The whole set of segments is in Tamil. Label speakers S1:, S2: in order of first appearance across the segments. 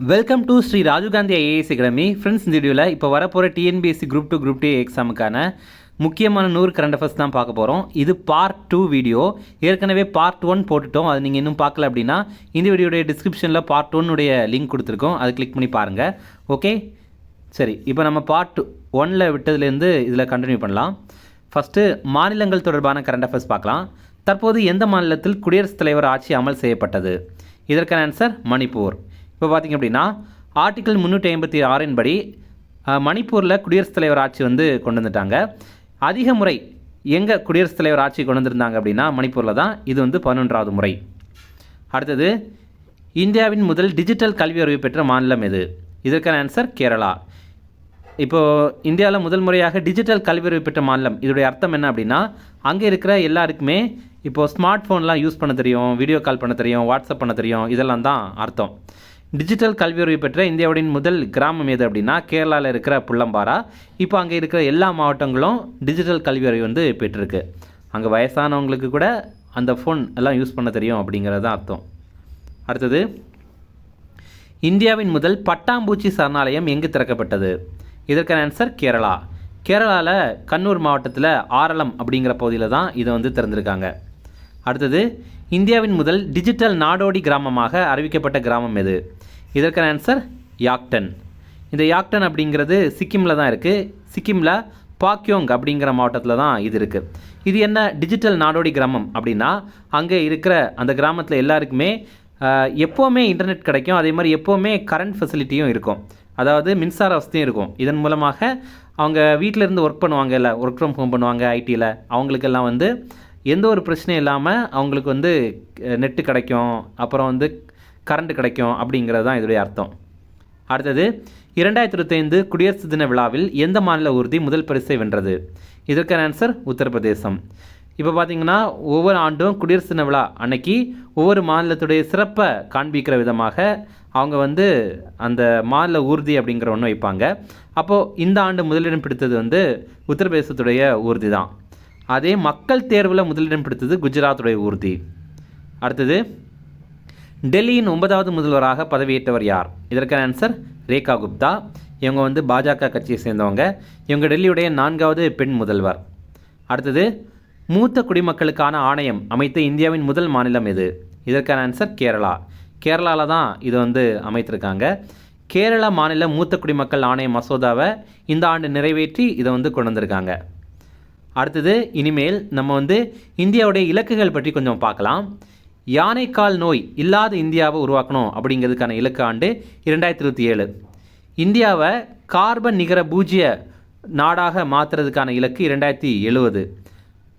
S1: Welcome to Shri Rajiv Gandhi IAS academy. Friends, இந்த வீடியோவில் இப்போ வரப்போகிற டிஎன்பிஎஸ்சி குரூப் 2 குரூப் 2 எக்ஸாமுக்கான முக்கியமான 100 கரண்ட் அஃபேர்ஸ் தான் பார்க்க போகிறோம். இது பார்ட் 2 வீடியோ. ஏற்கனவே பார்ட் 1 போட்டுட்டோம். அது நீங்கள் இன்னும் பார்க்கல அப்படின்னா இந்த வீடியோடைய டிஸ்கிரிப்ஷனில் பார்ட் 1 லிங்க் கொடுத்துருக்கோம். அதை கிளிக் பண்ணி பாருங்கள். ஓகே, சரி. இப்போ நம்ம பார்ட் 1 விட்டதுலேருந்து இதில் கண்டினியூ பண்ணலாம். ஃபஸ்ட்டு மாநிலங்கள் தொடர்பான கரண்ட் அஃபேர்ஸ் பார்க்கலாம். தற்போது எந்த மாநிலத்தில் குடியரசுத் தலைவர் ஆட்சி அமல் செய்யப்பட்டது? இதற்கான ஆன்சர் மணிப்பூர். இப்போ பார்த்திங்க அப்படின்னா ஆர்டிக்கிள் 356 படி மணிப்பூரில் குடியரசுத் தலைவர் ஆட்சி கொண்டு வந்துட்டாங்க. அதிக முறை எங்கே குடியரசுத் தலைவர் ஆட்சி கொண்டு வந்திருந்தாங்க அப்படின்னா மணிப்பூரில் தான். இது 11வது முறை. அடுத்தது, இந்தியாவின் முதல் டிஜிட்டல் கல்வி அறிவு பெற்ற மாநிலம் எது? இதற்கான ஆன்சர் கேரளா. இப்போது இந்தியாவில் முதல் முறையாக டிஜிட்டல் கல்வி அறிவு பெற்ற மாநிலம். இதோடைய அர்த்தம் என்ன அப்படின்னா, அங்கே இருக்கிற எல்லாருக்குமே இப்போது ஸ்மார்ட் ஃபோன்லாம் யூஸ் பண்ண தெரியும், வீடியோ கால் பண்ண தெரியும், வாட்ஸ்அப் பண்ண தெரியும். இதெல்லாம் தான் அர்த்தம். டிஜிட்டல் கல்வி அறிவு பெற்ற இந்தியாவுடைய முதல் கிராமம் எது அப்படின்னா கேரளாவில் இருக்கிற புள்ளம்பாரா. இப்போ அங்கே இருக்கிற எல்லா மாவட்டங்களும் டிஜிட்டல் கல்வி அறிவு பெற்றிருக்கு. அங்கே வயசானவங்களுக்கு கூட அந்த ஃபோன் எல்லாம் யூஸ் பண்ண தெரியும் அப்படிங்கிறது தான் அர்த்தம். அடுத்தது, இந்தியாவின் முதல் பட்டாம்பூச்சி சரணாலயம் எங்கு திறக்கப்பட்டது? இதற்கான ஆன்சர் கேரளா. கேரளாவில் கண்ணூர் மாவட்டத்தில் ஆரளம் அப்படிங்கிற பகுதியில் தான் இதை திறந்திருக்காங்க. அடுத்தது, இந்தியாவின் முதல் டிஜிட்டல் நாடோடி கிராமமாக அறிவிக்கப்பட்ட கிராமம் எது? இதற்கான ஆன்சர் யாக்டன். இந்த யாக்டன் அப்படிங்கிறது சிக்கிமில் தான் இருக்குது. சிக்கிமில் பாக்யோங் அப்படிங்கிற மாவட்டத்தில் தான் இது இருக்குது. இது என்ன டிஜிட்டல் நாடோடி கிராமம் அப்படின்னா, அங்கே இருக்கிற அந்த கிராமத்தில் எல்லாருக்குமே எப்போவுமே இன்டர்நெட் கிடைக்கும். அதே மாதிரி எப்போவுமே கரண்ட் ஃபெசிலிட்டியும் இருக்கும். அதாவது மின்சார வசதியும் இருக்கும். இதன் மூலமாக அவங்க வீட்டில் இருந்து ஒர்க் பண்ணுவாங்க, இல்லை ஒர்க் ஃப்ரம் ஹோம் பண்ணுவாங்க ஐடியில். அவங்களுக்கெல்லாம் எந்த ஒரு பிரச்சனையும் இல்லாமல் அவங்களுக்கு நெட்டு கிடைக்கும், அப்புறம் கரண்ட் கிடைக்கும் அப்படிங்கிறது தான் இதோடைய அர்த்தம். அடுத்தது, 2025 குடியரசு தின விழாவில் எந்த மாநில ஊர்தி முதல் பரிசை வென்றது? இதற்கான ஆன்சர் உத்தரப்பிரதேசம். இப்போ பார்த்திங்கன்னா ஒவ்வொரு ஆண்டும் குடியரசு தின விழா அன்னைக்கு ஒவ்வொரு மாநிலத்துடைய சிறப்பை காண்பிக்கிற விதமாக அவங்க அந்த மாநில ஊர்தி அப்படிங்கிற ஒன்று வைப்பாங்க. அப்போது இந்த ஆண்டு முதலிடம் பிடித்தது உத்தரப்பிரதேசத்துடைய ஊர்தி தான். அதே மக்கள் தேர்வில் முதலிடம் பிடித்தது குஜராத்துடைய ஊர்தி. அடுத்தது, டெல்லியின் 9வது முதல்வராக பதவியேற்றவர் யார்? இதற்கான ஆன்சர் ரேகா குப்தா. இவங்க பாஜக கட்சியை சேர்ந்தவங்க. இவங்க டெல்லியுடைய 4வது பெண் முதல்வர். அடுத்தது, மூத்த குடிமக்களுக்கான ஆணையம் அமைத்த இந்தியாவின் முதல் மாநிலம் எது? இதற்கான ஆன்சர் கேரளா. கேரளாவில் தான் இது அமைத்திருக்காங்க. கேரளா மாநில மூத்த குடிமக்கள் ஆணைய மசோதாவை இந்த ஆண்டு நிறைவேற்றி இதை கொண்டு வந்திருக்காங்க. அடுத்தது, இனிமேல் நம்ம இந்தியாவுடைய இலக்குகள் பற்றி கொஞ்சம் பார்க்கலாம். யானைக்கால் நோய் இல்லாத இந்தியாவை உருவாக்கணும் அப்படிங்கிறதுக்கான இலக்கு ஆண்டு 2027. இந்தியாவை கார்பன் நிகர பூஜ்ய நாடாக மாற்றுறதுக்கான இலக்கு 2070.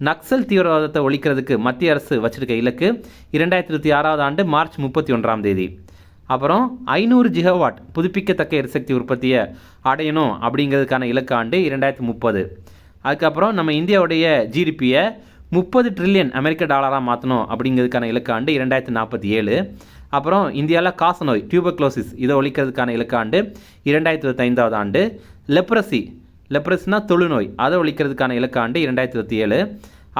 S1: நக்சல் தீவிரவாதத்தை ஒழிக்கிறதுக்கு மத்திய அரசு வச்சிருக்க இலக்கு 2026 ஆண்டு மார்ச் 31. அப்புறம் 500 ஜிகாவாட் புதுப்பிக்கத்தக்க எரிசக்தி உற்பத்தியை அடையணும் அப்படிங்கிறதுக்கான இலக்கு ஆண்டு 2030. அதுக்கப்புறம் நம்ம இந்தியாவுடைய ஜிடிபியை 30 ட்ரில்லியன் அமெரிக்க டாலராக மாற்றணும் அப்படிங்கிறதுக்கான இலக்கு ஆண்டு 2047. அப்புறம் இந்தியாவில் காசநோய் டியூபர்குலோசிஸ் இதை ஒழிக்கிறதுக்கான இலக்கு ஆண்டு 2025 ஆண்டு. லெப்ரஸினா தொழுநோய், அதை ஒழிக்கிறதுக்கான இலக்கு ஆண்டு 2027.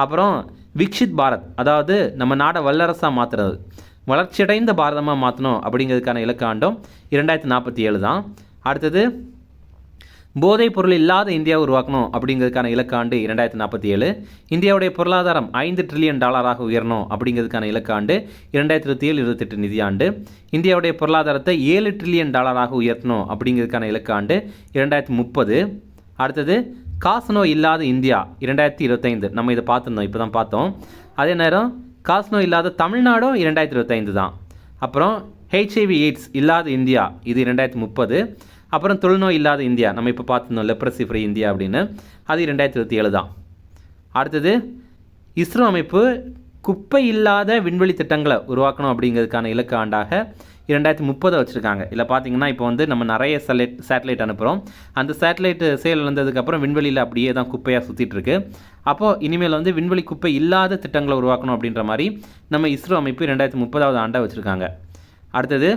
S1: அப்புறம் விக்ஷித் பாரத், அதாவது நம்ம நாடை வல்லரசாக மாற்றுறது, வளர்ச்சியடைந்த பாரதமாக மாற்றணும் அப்படிங்கிறதுக்கான இலக்கு ஆண்டும் 2047 தான். அடுத்தது, போதைப் பொருள் இல்லாத இந்தியாவை உருவாக்கணும் அப்படிங்கிறதுக்கான இலக்கு ஆண்டு 2047. இந்தியாவுடைய பொருளாதாரம் 5 ட்ரில்லியன் டாலராக உயரணும் அப்படிங்கிறதுக்கான இலக்கு ஆண்டு 2027-28 நிதியாண்டு. இந்தியாவுடைய பொருளாதாரத்தை 7 ட்ரில்லியன் டாலராக உயர்த்தணும் அப்படிங்கிறதுக்கான இலக்கு ஆண்டு 2030. அடுத்தது, காசநோய் இல்லாத இந்தியா 2025. நம்ம இதை பார்த்துருந்தோம், இப்போ தான் பார்த்தோம். அதே நேரம் காசநோய் இல்லாத தமிழ்நாடும் 2025 தான். அப்புறம் HIV எய்ட்ஸ் இல்லாத இந்தியா இது 2030. அப்புறம் தொழுநோய் இல்லாத இந்தியா நம்ம இப்போ பார்த்துருந்தோம், லெப்ரசி ஃப்ரீ இந்தியா அப்படின்னு, அது 2027 தான். அடுத்தது, இஸ்ரோ அமைப்பு குப்பை இல்லாத விண்வெளி திட்டங்களை உருவாக்கணும் அப்படிங்கிறதுக்கான இலக்கு ஆண்டாக 2030 வச்சுருக்காங்க. இதில் பார்த்தீங்கன்னா இப்போ நம்ம நிறைய சேட்டலைட் அனுப்புகிறோம். அந்த சேட்டலைட் செயல் இழந்ததுக்கப்புறம் விண்வெளியில் அப்படியே தான் குப்பையாக சுற்றிட்டுருக்கு. அப்போது இனிமேல் விண்வெளி குப்பை இல்லாத திட்டங்களை உருவாக்கணும் அப்படின்ற மாதிரி நம்ம இஸ்ரோ அமைப்பு 2030வது ஆண்டாக வச்சுருக்காங்க. அடுத்தது,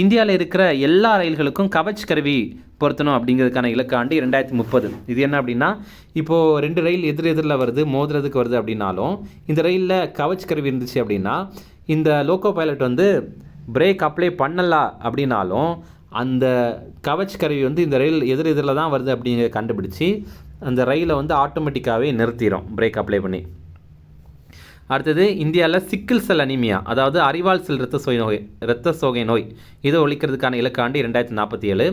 S1: இந்தியாவில் இருக்கிற எல்லா ரயில்களுக்கும் கவச் கருவி பொருத்தணும் அப்படிங்கிறதுக்கான இலக்கு ஆண்டு 2030. இது என்ன அப்படின்னா, இப்போது 2 ரயில் எதிரில் வருது, மோதுறதுக்கு வருது அப்படின்னாலும் இந்த ரயிலில் கவச் கருவி இருந்துச்சு அப்படின்னா இந்த லோக்கோ பைலட் பிரேக் அப்ளை பண்ணலாம் அப்படின்னாலும் அந்த கவச் கருவி வந்து இந்த ரயில் எதிரில் தான் வருது அப்படிங்கிறத கண்டுபிடிச்சி அந்த ரயிலை வந்து ஆட்டோமேட்டிக்காகவே நிறுத்திடும் பிரேக் அப்ளை பண்ணி. அடுத்தது இந்தியாவில் சிக்கிள் செல் அனீமியா, அதாவது அறிவால் செல் இரத்த சோகை நோய் இதை ஒழிக்கிறதுக்கான இலக்காண்டு 2047.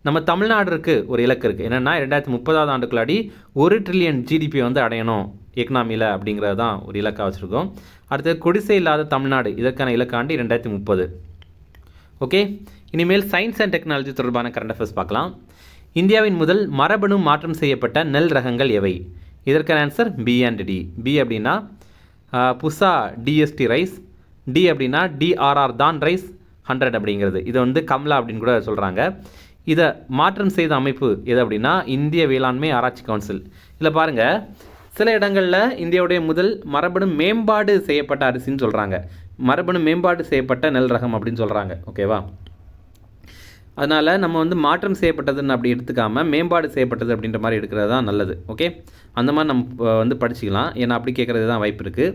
S1: நம்ம தமிழ்நாடுக்கு ஒரு இலக்கு இருக்குது, என்னென்னா 2030 ஆண்டுக்குள்ளாடி 1 ட்ரில்லியன் ஜிடிபி வந்து அடையணும் எக்கனாமியில் அப்படிங்கிறது தான் ஒரு இலக்காக வச்சுருக்கோம். அடுத்தது குடிசை இல்லாத தமிழ்நாடு, இதற்கான இலக்காண்டு 2030. ஓகே, இனிமேல் சயின்ஸ் அண்ட் டெக்னாலஜி தொடர்பான கரண்ட் அஃபேர்ஸ் பார்க்கலாம். இந்தியாவின் முதல் மரபணு மாற்றம் செய்யப்பட்ட நெல் ரகங்கள் எவை? இதற்கான answer B and D. B அப்படின்னா புசா டிஎஸ்டி ரைஸ், டி அப்படின்னா டிஆர்ஆர் தான் ரைஸ் 100 அப்படிங்கிறது, இதை வந்து கம்லா அப்படின்னு கூட சொல்கிறாங்க. இதை மாற்றம் செய்த அமைப்பு எது அப்படின்னா இந்திய வேளாண்மை ஆராய்ச்சி கவுன்சில். இதில் பாருங்கள், சில இடங்களில் இந்தியாவுடைய முதல் மரபணு மேம்பாடு செய்யப்பட்ட அரிசின்னு சொல்கிறாங்க, மரபணு மேம்பாடு செய்யப்பட்ட நெல் ரகம் அப்படின்னு சொல்கிறாங்க. ஓகேவா, அதனால் நம்ம வந்து மாற்றம் செய்யப்பட்டதுன்னு அப்படி எடுத்துக்காமல் மேம்பாடு செய்யப்பட்டது அப்படின்ற மாதிரி எடுக்கிறது தான் நல்லது. ஓகே, அந்த மாதிரி நம்ம வந்து படிச்சுக்கலாம், ஏன்னா அப்படி கேட்குறது தான் வாய்ப்பு இருக்குது.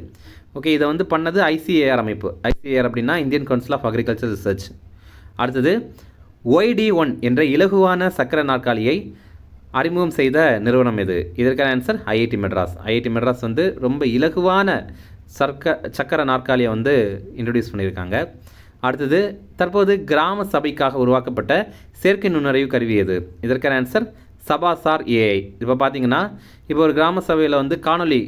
S1: ஓகே, இதை வந்து பண்ணது ஐசிஏஆர் அமைப்பு. ஐசிஏஆர் அப்படின்னா Indian council of agriculture research. அடுத்தது OID-1 என்ற இலகுவான சக்கர நாற்காலியை அறிமுகம் செய்த நிறுவனம் எது? இதற்கான answer IIT Madras. IIT Madras வந்து ரொம்ப இலகுவான சக்கர நாற்காலியை வந்து இன்ட்ரடியூஸ் பண்ணியிருக்காங்க. அடுத்தது தற்போது கிராம சபைக்காக உருவாக்கப்பட்ட செயற்கை நுண்ணறிவு கருவி எது? இதற்கான ஆன்சர் சபாசார் ஏஐ. இப்போ பார்த்தீங்கன்னா, இப்போ ஒரு கிராம சபையில் வந்து காணொலி,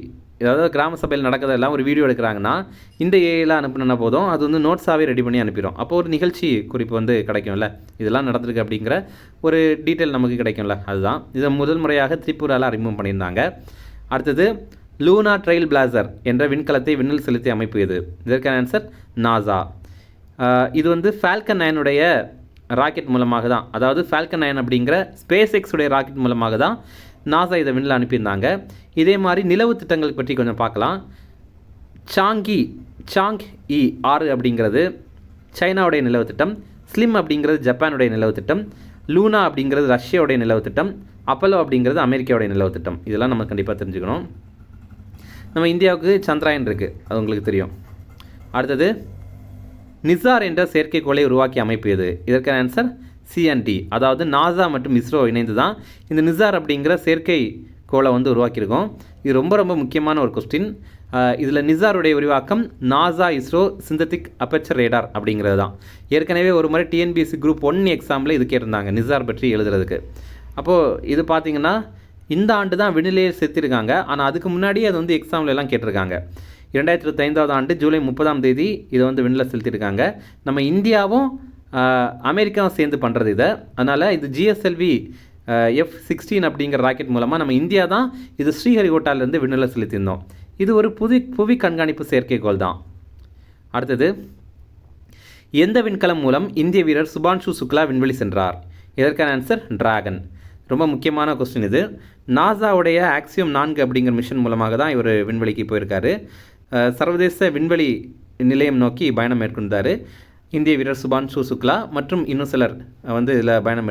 S1: அதாவது கிராம சபையில் நடக்கிறதெல்லாம் ஒரு வீடியோ எடுக்கிறாங்கன்னா இந்த ஏஐலாம் அனுப்பினா போதும், அது வந்து நோட்ஸாகவே ரெடி பண்ணி அனுப்பிடும். அப்போ ஒரு நிகழ்ச்சி குறிப்பு வந்து கிடைக்கும்ல, இதெல்லாம் நடந்திருக்கு அப்படிங்கிற ஒரு டீட்டெயில் நமக்கு கிடைக்கும்ல, அதுதான். இதை முதல் முறையாக திரிபுராவில் அறிமுகம் பண்ணியிருந்தாங்க. அடுத்தது லூனா ட்ரெயில் பிளாசர் என்ற விண்கலத்தை விண்ணில் செலுத்திய அமைப்பு எது? இதற்கான ஆன்சர் நாசா. இது வந்து ஃபால்கன் 9 ராக்கெட் மூலமாக தான், அதாவது ஃபால்கன் 9 அப்படிங்கிற ஸ்பேஸ் எக்ஸுடைய ராக்கெட் மூலமாக தான் நாசா இதை விண்ணில் அனுப்பியிருந்தாங்க. இதே மாதிரி நிலவு திட்டங்கள் பற்றி கொஞ்சம் பார்க்கலாம். சாங்-இ 6 அப்படிங்கிறது சைனாவுடைய நிலவு திட்டம், ஸ்லிம் அப்படிங்கிறது ஜப்பானுடைய நிலவு திட்டம், லூனா அப்படிங்கிறது ரஷ்யாவுடைய நிலவு திட்டம், அப்போலோ அப்படிங்கிறது அமெரிக்காவுடைய நிலவு திட்டம். இதெல்லாம் நம்ம கண்டிப்பாக தெரிஞ்சுக்கணும். நம்ம இந்தியாவுக்கு சந்திராயன் இருக்குது, அது உங்களுக்கு தெரியும். அடுத்தது நிசார் என்ற செயற்கைக்கோளை உருவாக்கிய அமைப்பு எது? இதற்கான ஆன்சர் சிஎன்டி, அதாவது நாசா மற்றும் இஸ்ரோ இணைந்து தான் இந்த நிசார் அப்படிங்கிற செயற்கைக்கோளை வந்து உருவாக்கியிருக்கோம். இது ரொம்ப ரொம்ப முக்கியமான ஒரு கொஸ்டின். இதில் நிசாருடைய விரிவாக்கம் NASA ISRO synthetic aperture radar அப்படிங்கிறது தான். ஏற்கனவே ஒரு முறை டிஎன்பிஎஸ்சி குரூப் 1 எக்ஸாமில் இது கேட்டிருந்தாங்க, நிசார் பற்றி எழுதுறதுக்கு. அப்போது இது பார்த்திங்கன்னா இந்த ஆண்டு தான் விண்ணிலேயே செலுத்தியிருக்காங்க, ஆனால் அதுக்கு முன்னாடி அது வந்து எக்ஸாமில் எல்லாம் கேட்டிருக்காங்க. 2025 ஆண்டு ஜூலை 30 இதை வந்து விண்ணில் செலுத்தியிருக்காங்க. நம்ம இந்தியாவும் அமெரிக்காவும் சேர்ந்து பண்ணுறது இதை. அதனால் இது GSLV F-16 அப்படிங்கிற ராக்கெட் மூலமாக நம்ம இந்தியா தான் இது ஸ்ரீஹரிகோட்டாலேருந்து விண்ணில் செலுத்தியிருந்தோம். இது ஒரு புவி கண்காணிப்பு செயற்கைக்கோள் தான். அடுத்தது எந்த விண்கலம் மூலம் இந்திய வீரர் சுபான்ஷு சுக்லா விண்வெளி சென்றார்? இதற்கான ஆன்சர் டிராகன். ரொம்ப முக்கியமான கொஸ்டின் இது. நாசாவுடைய ஆக்சியம் 4 அப்படிங்கிற மிஷன் மூலமாக தான் இவர் விண்வெளிக்கு போயிருக்காரு. சர்வதேச விண்வெளி நிலையம் நோக்கி பயணம் மேற்கொண்டார். இந்திய வீரர் சுபான்ஷு சுக்லா மற்றும் இன்னும் சிலர் வந்து இதில் பயணம்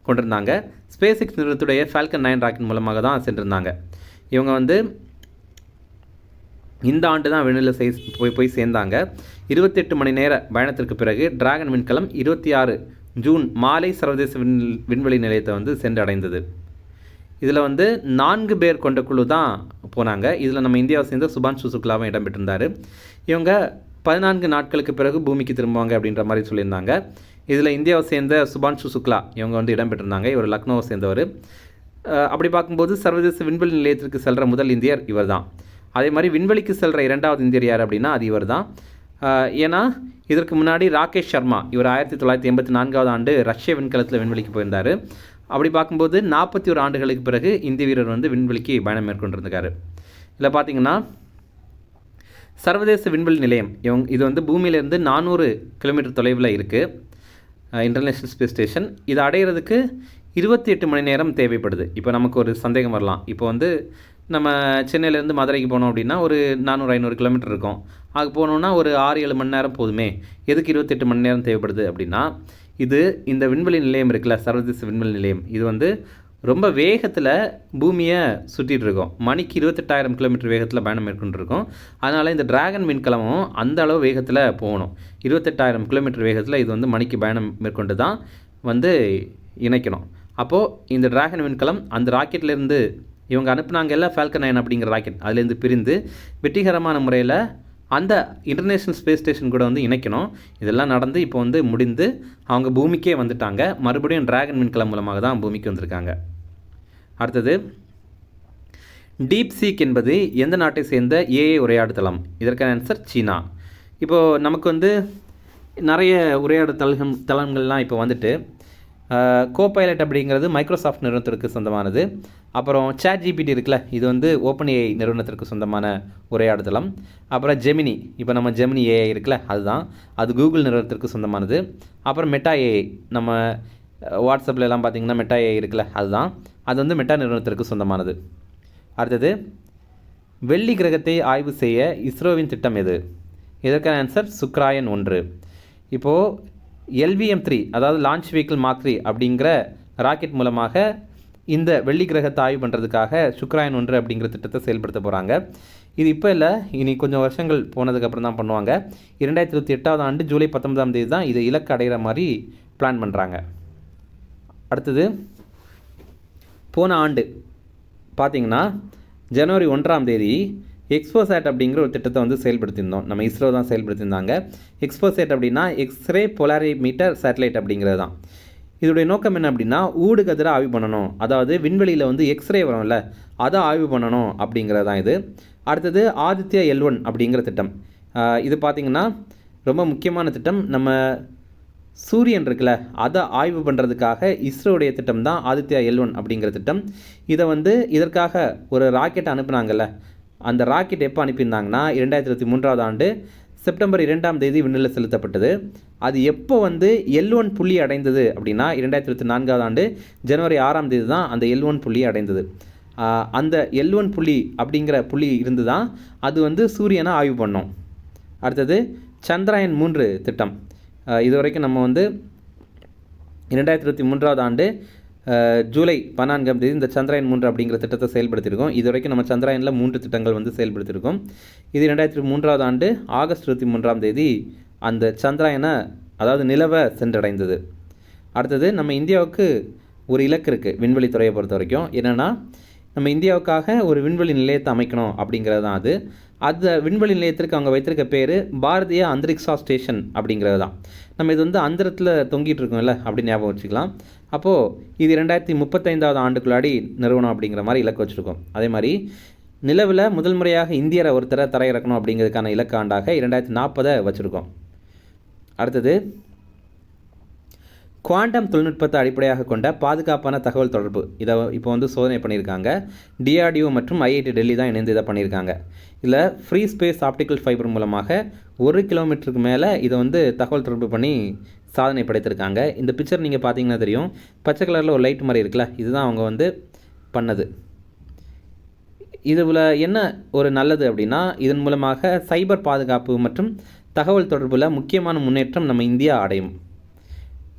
S1: கொண்டிருந்தாங்க. ஸ்பேஸ் எக்ஸ் நிறுவனத்துடைய ஃபால்கன் 9 ராக்கெட் மூலமாக தான் சென்றிருந்தாங்க. இவங்க வந்து இந்த ஆண்டு தான் விண்ணில் போய் சேர்ந்தாங்க. 28 மணி நேர பயணத்திற்கு பிறகு டிராகன் விண்கலம் 26 ஜூன் மாலை சர்வதேச விண்வெளி நிலையத்தை வந்து சென்றடைந்தது. இதில் வந்து 4 பேர் கொண்ட குழு தான் போனாங்க. இதில் நம்ம இந்தியாவை சேர்ந்த சுபான்ஷு சுக்லாவும் இடம்பெற்றிருந்தார். இவங்க 14 நாட்களுக்கு பிறகு பூமிக்கு திரும்புவாங்க அப்படின்ற மாதிரி சொல்லியிருந்தாங்க. இதில் இந்தியாவை சேர்ந்த சுபான்ஷு சுக்லா இவங்க வந்து இடம்பெற்றிருந்தாங்க. இவர் லக்னோவை சேர்ந்தவர். அப்படி பார்க்கும்போது சர்வதேச விண்வெளி நிலையத்திற்கு செல்கிற முதல் இந்தியர் இவர் தான். அதே மாதிரி விண்வெளிக்கு செல்கிற 2வது இந்தியர் யார் அப்படின்னா அது இவர் தான். ஏன்னா இதற்கு முன்னாடி ராகேஷ் சர்மா இவர் 1984 ஆண்டு ரஷ்ய விண்கலத்தில் விண்வெளிக்கு போயிருந்தார். அப்படி பார்க்கும்போது 41 ஆண்டுகளுக்கு பிறகு இந்திய வீரர் வந்து விண்வெளிக்கு பயணம் மேற்கொண்டிருக்காரு. இதில் பார்த்தீங்கன்னா சர்வதேச விண்வெளி நிலையம் இது வந்து பூமியிலேருந்து 400 கிலோமீட்டர் தொலைவில் இருக்குது. International space station. இதை அடையிறதுக்கு 28 மணி நேரம் தேவைப்படுது. இப்போ நமக்கு ஒரு சந்தேகம் வரலாம். இப்போ வந்து நம்ம சென்னையிலேருந்து மதுரைக்கு போனோம் அப்படின்னா ஒரு 400-500 கிலோமீட்டர் இருக்கும். அது போகணுன்னா ஒரு 6-7 மணி நேரம் போதுமே, எதுக்கு 28 மணி நேரம் தேவைப்படுது அப்படின்னா, இந்த விண்வெளி நிலையம் இருக்குல்ல, சர்வதேச விண்வெளி நிலையம், இது வந்து ரொம்ப வேகத்தில் பூமியை சுற்றிட்டு இருக்கோம். மணிக்கு 28,000 கிலோமீட்டர் வேகத்தில் பயணம் மேற்கொண்டிருக்கோம். அதனால் இந்த டிராகன் விண்கலமும் அந்த அளவு வேகத்தில் போகணும். 28,000 கிலோமீட்டர் வேகத்தில் இது வந்து மணிக்கு பயணம் மேற்கொண்டு தான் வந்து இணைக்கணும். அப்போது இந்த டிராகன் விண்கலம் அந்த ராக்கெட்லேருந்து இவங்க அனுப்புனாங்க எல்லாம் ஃபால்கன் 9 அப்படிங்கிற ராக்கெட் அதுலேருந்து பிரிந்து வெற்றிகரமான முறையில் அந்த இன்டர்நேஷ்னல் ஸ்பேஸ் ஸ்டேஷன் கூட வந்து இணைக்கணும். இதெல்லாம் நடந்து இப்போ வந்து முடிந்து அவங்க பூமிக்கே வந்துட்டாங்க. மறுபடியும் டிராகன் விண்கலம் மூலமாக தான் பூமிக்கு வந்திருக்காங்க. அடுத்தது, டீப் சீக் என்பது எந்த நாட்டை சேர்ந்த ஏஐ உரையாடுதளம்? இதற்கான ஆன்சர் சீனா. இப்போது நமக்கு வந்து நிறைய உரையாடு தளங்கள்லாம் இப்போ வந்துட்டு கோபைலட் அப்படிங்கிறது மைக்ரோசாஃப்ட் நிறுவனத்திற்கு சொந்தமானது. அப்புறம் ChatGPT இருக்குல்ல, இது வந்து ஓப்பன் ஏஐ நிறுவனத்திற்கு சொந்தமான உரையாடுதளம். அப்புறம் ஜெமினி, இப்போ நம்ம ஜெமினி ஏஐ இருக்குல்ல, அதுதான், அது கூகுள் நிறுவனத்திற்கு சொந்தமானது. அப்புறம் மெட்டா ஏஐ, நம்ம வாட்ஸ்அப்பில் எல்லாம் பார்த்திங்கன்னா மெட்டா ஏஐ இருக்குல்ல, அதுதான், அது வந்து மெட்டா நிறுவனத்திற்கு சொந்தமானது. அடுத்தது, வெள்ளி கிரகத்தை ஆய்வு செய்ய இஸ்ரோவின் திட்டம் எது? இதற்கான ஆன்சர் சுக்ராயன் 1. இப்போது LVM-3 அதாவது லான்ச் வெஹிக்கிள் மார்க் 3 அப்படிங்கிற ராக்கெட் மூலமாக இந்த வெள்ளி கிரகத்தை ஆய்வு பண்ணுறதுக்காக சுக்ராயன் 1 அப்படிங்கிற திட்டத்தை செயல்படுத்த போகிறாங்க. இது இப்போ இல்லை, இனி கொஞ்சம் வருஷங்கள் போனதுக்கப்புறம் தான் பண்ணுவாங்க. 2028ஆம் ஆண்டு ஜூலை 19ஆம் தேதி தான் இதை இலக்கு அடைகிற மாதிரி பிளான் பண்ணுறாங்க. அடுத்தது, போன ஆண்டு பார்த்திங்கன்னா ஜனவரி 1ஆம் தேதி எக்ஸ்போசேட் அப்படிங்கிற ஒரு திட்டத்தை வந்து செயல்படுத்தியிருந்தோம். நம்ம இஸ்ரோ தான் செயல்படுத்தியிருந்தாங்க. எக்ஸ்போசேட் அப்படின்னா எக்ஸ்ரே போலாரிமீட்டர் சேட்டலைட் அப்படிங்கிறது தான். இதோடைய நோக்கம் என்ன அப்படின்னா ஊடுகதிரை ஆய்வு பண்ணணும். அதாவது விண்வெளியில் வந்து எக்ஸ்ரே வரும்ல, அதை ஆய்வு பண்ணணும் அப்படிங்கிறது தான் இது. அடுத்தது, ஆதித்யா L1 அப்படிங்கிற திட்டம். இது பார்த்திங்கன்னா ரொம்ப முக்கியமான திட்டம். நம்ம சூரியன் இருக்குல்ல, அதை ஆய்வு பண்ணுறதுக்காக இஸ்ரோடைய திட்டம் தான் ஆதித்யா L1 அப்படிங்கிற திட்டம். இதை வந்து இதற்காக ஒரு ராக்கெட் அனுப்புனாங்கல்ல, அந்த ராக்கெட் எப்போ அனுப்பியிருந்தாங்கன்னா 2023ஆம் ஆண்டு செப்டம்பர் 2ஆம் தேதி விண்ணில் செலுத்தப்பட்டது. அது எப்போ வந்து L1 புள்ளி அடைந்தது அப்படின்னா 2024ஆம் ஆண்டு ஜனவரி 6ஆம் தேதி தான் அந்த L1 புள்ளி அடைந்தது. அந்த L1 புள்ளி அப்படிங்கிற புள்ளி இருந்து தான் அது வந்து சூரியனை ஆய்வு பண்ணோம். அடுத்தது, சந்திராயன் 3 திட்டம். இது வரைக்கும் நம்ம வந்து 2023ஆம் ஆண்டு ஜூலை 14ஆம் தேதி இந்த சந்திராயன் 3 அப்படிங்கிற திட்டத்தை செயல்படுத்தியிருக்கோம். இது வரைக்கும் நம்ம சந்திராயனில் 3 திட்டங்கள் வந்து செயல்படுத்தியிருக்கோம். இது 2023ஆம் ஆண்டு ஆகஸ்ட் 23ஆம் தேதி அந்த சந்திராயனை, அதாவது நிலவை சென்றடைந்தது. அடுத்தது, நம்ம இந்தியாவுக்கு ஒரு இலக்கு இருக்குது விண்வெளித்துறையை பொறுத்த வரைக்கும். என்னென்னா, நம்ம இந்தியாவுக்காக ஒரு விண்வெளி நிலையத்தை அமைக்கணும் அப்படிங்கிறது தான் அது. அந்த விண்வெளி நிலையத்திற்கு அவங்க வைத்திருக்க பேர் பாரதிய அந்தரிக்ஷா ஸ்டேஷன் அப்படிங்கிறது தான். நம்ம இது வந்து அந்தரத்தில் தொங்கிட்டு இருக்கோம்ல, அப்படி ஞாபகம் வச்சுக்கலாம். அப்போது இது 2035ஆம் ஆண்டுக்குள்ளாடி நிறுவனம் அப்படிங்கிற மாதிரி இலக்கு வச்சுருக்கோம். அதே மாதிரி நிலவில் முதல் முறையாக இந்தியரை ஒருத்தரை தரையிறக்கணும் அப்படிங்கிறதுக்கான இலக்கு ஆண்டாக 2040 வச்சுருக்கோம். அடுத்தது, குவாண்டம் தொழில்நுட்பத்தை அடிப்படையாக கொண்ட பாதுகாப்பான தகவல் தொடர்பு. இதை இப்போ வந்து சோதனை பண்ணியிருக்காங்க. DRDO மற்றும் IIT டெல்லி தான் இணைந்து இதை பண்ணியிருக்காங்க. இதில் ஃப்ரீ ஸ்பேஸ் ஆப்டிக்கல் ஃபைபர் மூலமாக 1 கிலோமீட்டருக்கு மேலே இதை வந்து தகவல் தொடர்பு பண்ணி சாதனை படைத்திருக்காங்க. இந்த பிக்சர் நீங்கள் பார்த்தீங்கன்னா தெரியும், பச்சை கலரில் ஒரு லைட் மாதிரி இருக்குல்ல, இதுதான் அவங்க வந்து பண்ணது. இதில் என்ன ஒரு நல்லது அப்படின்னா, இதன் மூலமாக சைபர் பாதுகாப்பு மற்றும் தகவல் தொடர்பில் முக்கியமான முன்னேற்றம் நம்ம இந்தியா அடையும்.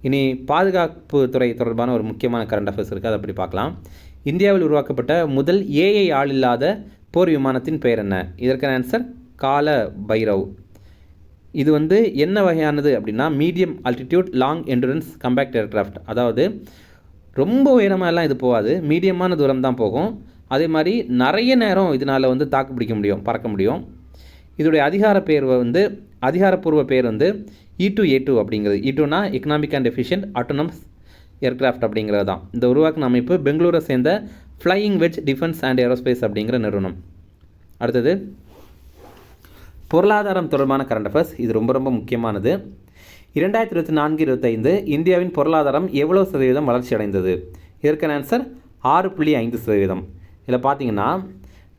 S1: இனி பாதுகாப்பு துறை தொடர்பான ஒரு முக்கியமான கரண்ட் அஃபேர்ஸ் இருக்குது, அதை அப்படி பார்க்கலாம். இந்தியாவில் உருவாக்கப்பட்ட முதல் ஏஐ ஆள் இல்லாத போர் விமானத்தின் பெயர் என்ன? இதற்கான ஆன்சர் கால பைரவ். இது வந்து என்ன வகையானது அப்படின்னா medium altitude long endurance compact aircraft. அதாவது ரொம்ப உயரமாகலாம் இது போகாது, மீடியமான தூரம் தான் போகும். அதே மாதிரி நிறைய நேரம் இதனால் வந்து தாக்கு பிடிக்க முடியும், பறக்க முடியும். இதோடைய அதிகாரப்பூர்வ பேர் வந்து E2A2 அப்படிங்கிறது. E2னா economic and efficient autonomous aircraft அப்படிங்கிறது தான். இந்த உருவாக்கின அமைப்பு பெங்களூரை சேர்ந்த flying wedge defence and aerospace அப்படிங்கிற நிறுவனம். அடுத்தது, பொருளாதாரம் தொடர்பான கரண்ட் அஃபேர்ஸ். இது ரொம்ப ரொம்ப முக்கியமானது. 2024-25 இந்தியாவின் பொருளாதாரம் எவ்வளோ சதவீதம் வளர்ச்சி அடைந்தது? இதற்கான ஆன்சர் 6.5%. இதில் பார்த்தீங்கன்னா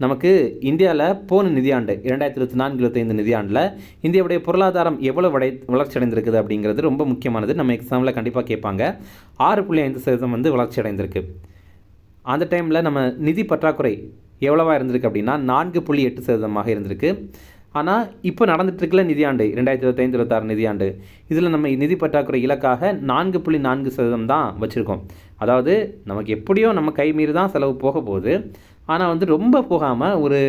S1: நமக்கு இந்தியாவில் போன நிதியாண்டு 2024-25 நிதியாண்டில் இந்தியாவுடைய பொருளாதாரம் எவ்வளோ வளர்ச்சி அடைந்திருக்குது அப்படிங்கிறது ரொம்ப முக்கியமானது. நம்ம எக்ஸாமில் கண்டிப்பாக கேட்பாங்க. 6.5% வந்து வளர்ச்சி அடைந்திருக்கு. அந்த டைமில் நம்ம நிதி பற்றாக்குறை எவ்வளவா இருந்திருக்கு அப்படின்னா 4.8% இருந்திருக்கு. ஆனால் இப்போ நடந்துகிட்ருக்கல நிதியாண்டு 2025-26 நிதியாண்டு இதில் நம்ம நிதி பற்றாக்குறை இலக்காக 4.4% தான் வச்சுருக்கோம். அதாவது நமக்கு எப்படியோ நம்ம கை மீறி தான் செலவு போக போகுது. ஆனால் வந்து ரொம்ப போகாமல் ஒரு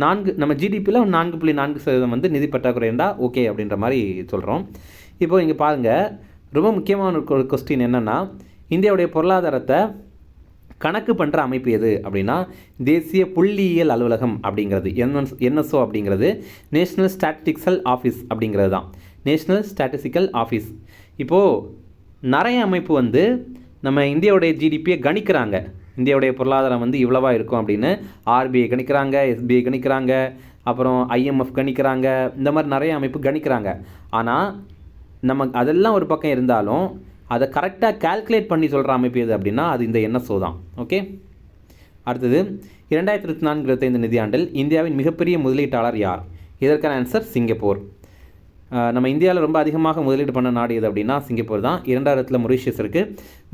S1: 4 நம்ம ஜிடிபியில் 4.4% வந்து நிதி பற்றாக்குறை இருந்தால் ஓகே அப்படின்ற மாதிரி சொல்கிறோம். இப்போது இங்கே பாருங்கள், ரொம்ப முக்கியமான ஒரு கொஸ்டின் என்னென்னா, இந்தியாவுடைய பொருளாதாரத்தை கணக்கு பண்ணுற அமைப்பு எது அப்படின்னா தேசிய புள்ளியியல் அலுவலகம் அப்படிங்கிறது, என்எஸ்ஓ அப்படிங்கிறது நேஷ்னல் ஸ்டாட்டிஸ்டிக்கல் ஆஃபீஸ் அப்படிங்கிறது தான், நேஷ்னல் ஸ்டாட்டிஸ்டிக்கல் ஆஃபீஸ். இப்போது நிறைய அமைப்பு வந்து நம்ம இந்தியாவுடைய ஜிடிபியை கணிக்கிறாங்க. இந்தியாவுடைய பொருளாதாரம் வந்து இவ்வளவா இருக்கும் அப்படின்னு ஆர்பிஐ கணிக்கிறாங்க, எஸ்பிஐ கணிக்கிறாங்க, அப்புறம் ஐஎம்எஃப் கணிக்கிறாங்க. இந்த மாதிரி நிறைய அமைப்பு கணிக்கிறாங்க. ஆனால் நம்ம அதெல்லாம் ஒரு பக்கம் இருந்தாலும் அதை கரெக்டாக கால்குலேட் பண்ணி சொல்கிற அமைப்பு எது அப்படின்னா அது இந்த என்எஸ்ஓ தான். ஓகே, அடுத்தது 2024-25 நிதியாண்டில் இந்தியாவின் மிகப்பெரிய முதலீட்டாளர் யார்? இதற்கான ஆன்சர் சிங்கப்பூர். நம்ம இந்தியாவில் ரொம்ப அதிகமாக முதலீடு பண்ண நாடு எது அப்படின்னா சிங்கப்பூர் தான். 2வது இடத்துல மொரீஷியஸ் இருக்குது,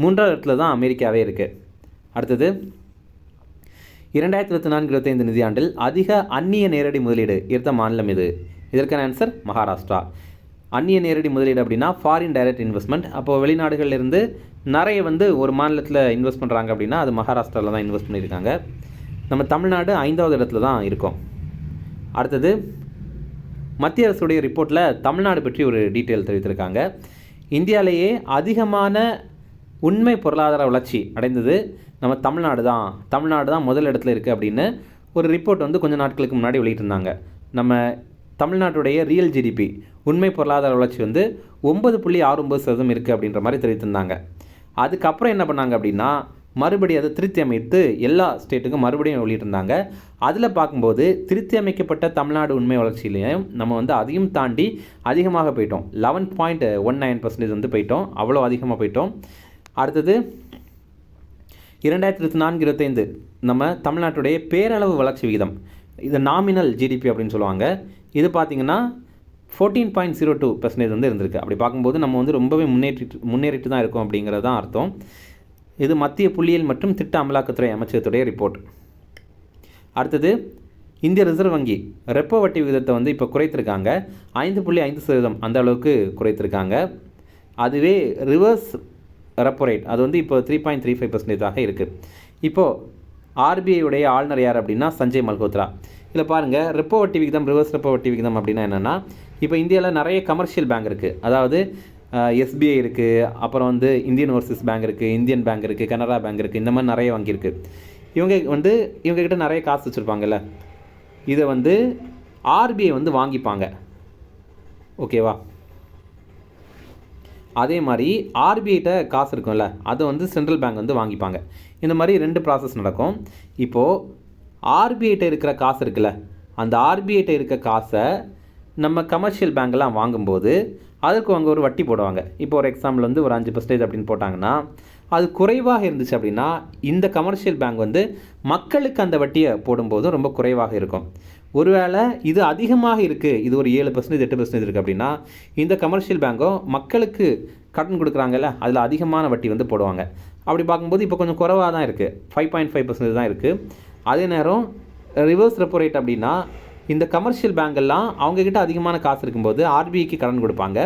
S1: 3வது இடத்துல தான் அமெரிக்காவே இருக்குது. அடுத்தது 2024-25 நிதியாண்டில் அதிக அந்நிய நேரடி முதலீடு இருந்த மாநிலம் இது? இதற்கான ஆன்சர் மகாராஷ்டிரா. அந்நிய நேரடி முதலீடு அப்படின்னா ஃபாரின் டைரக்ட் இன்வெஸ்ட்மெண்ட். அப்போது வெளிநாடுகளிலிருந்து நிறைய வந்து ஒரு மாநிலத்தில் இன்வெஸ்ட் பண்ணுறாங்க அப்படின்னா அது மகாராஷ்டிராவில் தான் இன்வெஸ்ட் பண்ணியிருக்காங்க. நம்ம தமிழ்நாடு 5வது இடத்துல தான் இருக்கோம். அடுத்தது மத்திய அரசுடைய ரிப்போர்ட்டில் தமிழ்நாடு பற்றி ஒரு டீட்டெயில் தெரிவித்திருக்காங்க. இந்தியாவிலேயே அதிகமான உண்மை பொருளாதார வளர்ச்சி அடைந்தது நம்ம தமிழ்நாடு தான் முதல் இடத்துல இருக்குது அப்படின்னு ஒரு ரிப்போர்ட் வந்து கொஞ்சம் நாட்களுக்கு முன்னாடி வெளியிட்டிருந்தாங்க. நம்ம தமிழ்நாட்டுடைய ரியல் ஜிடிபி உண்மை பொருளாதார வளர்ச்சி வந்து 9.69% இருக்குது அப்படின்ற மாதிரி தெரிவித்திருந்தாங்க. அதுக்கப்புறம் என்ன பண்ணாங்க அப்படின்னா மறுபடியும் அதை திருத்தி அமைத்து எல்லா ஸ்டேட்டுக்கும் மறுபடியும் வெளியிட்டிருந்தாங்க. அதில் பார்க்கும்போது திருத்தி அமைக்கப்பட்ட தமிழ்நாடு உண்மை வளர்ச்சியிலையும் நம்ம வந்து அதையும் தாண்டி அதிகமாக போயிட்டோம். 11.19% வந்து போயிட்டோம், அவ்வளோ அதிகமாக போயிட்டோம். அடுத்தது 2024-25 நம்ம தமிழ்நாட்டுடைய பேரளவு வளர்ச்சி விகிதம், இது நாமினல் ஜிடிபி அப்படின்னு சொல்லுவாங்க. இது பார்த்திங்கன்னா 14.02% வந்து இருந்திருக்கு. அப்படி பார்க்கும்போது நம்ம வந்து ரொம்பவே முன்னேறிட்டு தான் இருக்கோம் அப்படிங்கிறது தான் அர்த்தம். இது மத்திய புள்ளியியல் மற்றும் திட்ட அமலாக்கத்துறை அமைச்சகத்துடைய ரிப்போர்ட். அடுத்தது இந்திய ரிசர்வ் வங்கி ரெப்போ வட்டி விகிதத்தை வந்து இப்போ குறைத்திருக்காங்க. 5.5% அந்த அளவுக்கு குறைத்திருக்காங்க. அதுவே ரிவர்ஸ் ரெப்போ ரேட் அது வந்து இப்போ 3.35% இருக்குது. இப்போது ஆர்பிஐ ஆளுநர் யார் அப்படின்னா சஞ்சய் மல்ஹோத்ரா. இதில் பாருங்கள், ரெப்போ வட்டி விகிதம், ரிவர்ஸ் ரெப்போ வட்டி விகிதம் அப்படின்னா என்னென்னா, இப்போ இந்தியாவில் நிறைய கமர்ஷியல் பேங்க் இருக்குது. அதாவது எஸ்பிஐ இருக்குது, அப்புறம் வந்து இந்தியன் ஓவர்சீஸ் பேங்க் இருக்குது, இந்தியன் பேங்க் இருக்குது, கனரா பேங்க் இருக்குது, இந்த மாதிரி நிறைய வங்கி இருக்குது. இவங்ககிட்ட நிறைய காசு வச்சுருப்பாங்கல்ல, இதை வந்து ஆர்பிஐ வந்து வாங்கிப்பாங்க. ஓகேவா? அதே மாதிரி ஆர்பிஐட்ட காசு இருக்கும்ல, அதை வந்து சென்ட்ரல் பேங்க் வந்து வாங்கிப்பாங்க. இந்த மாதிரி 2 ப்ராசஸ் நடக்கும். இப்போது ஆர்பிஐட்ட இருக்கிற காசு இருக்குல்ல, அந்த ஆர்பிஐட்ட இருக்க காசை நம்ம கமர்ஷியல் பேங்க்லாம் வாங்கும்போது அதுக்கு அவங்க ஒரு வட்டி போடுவாங்க. இப்போ ஒரு எக்ஸாம்பிள் வந்து ஒரு 5% அப்படின்னு போட்டாங்கன்னா, அது குறைவாக இருந்துச்சு அப்படின்னா இந்த கமர்ஷியல் பேங்க் வந்து மக்களுக்கு அந்த வட்டியை போடும்போது ரொம்ப குறைவாக இருக்கும். ஒருவேளை இது அதிகமாக இருக்குது, இது ஒரு 7% 8% இருக்குது அப்படின்னா இந்த கமர்ஷியல் பேங்கும் மக்களுக்கு கடன் கொடுக்குறாங்கல்ல, அதில் அதிகமான வட்டி வந்து போடுவாங்க. அப்படி பார்க்கும்போது இப்போ கொஞ்சம் குறைவாக தான் இருக்குது, 5.5% தான் இருக்குது. அதே நேரம் ரிவர்ஸ் ரெப்போ ரேட் அப்படின்னா இந்த கமர்ஷியல் பேங்கெல்லாம் அவங்கக்கிட்ட அதிகமான காசு இருக்கும்போது ஆர்பிஐக்கு கடன் கொடுப்பாங்க.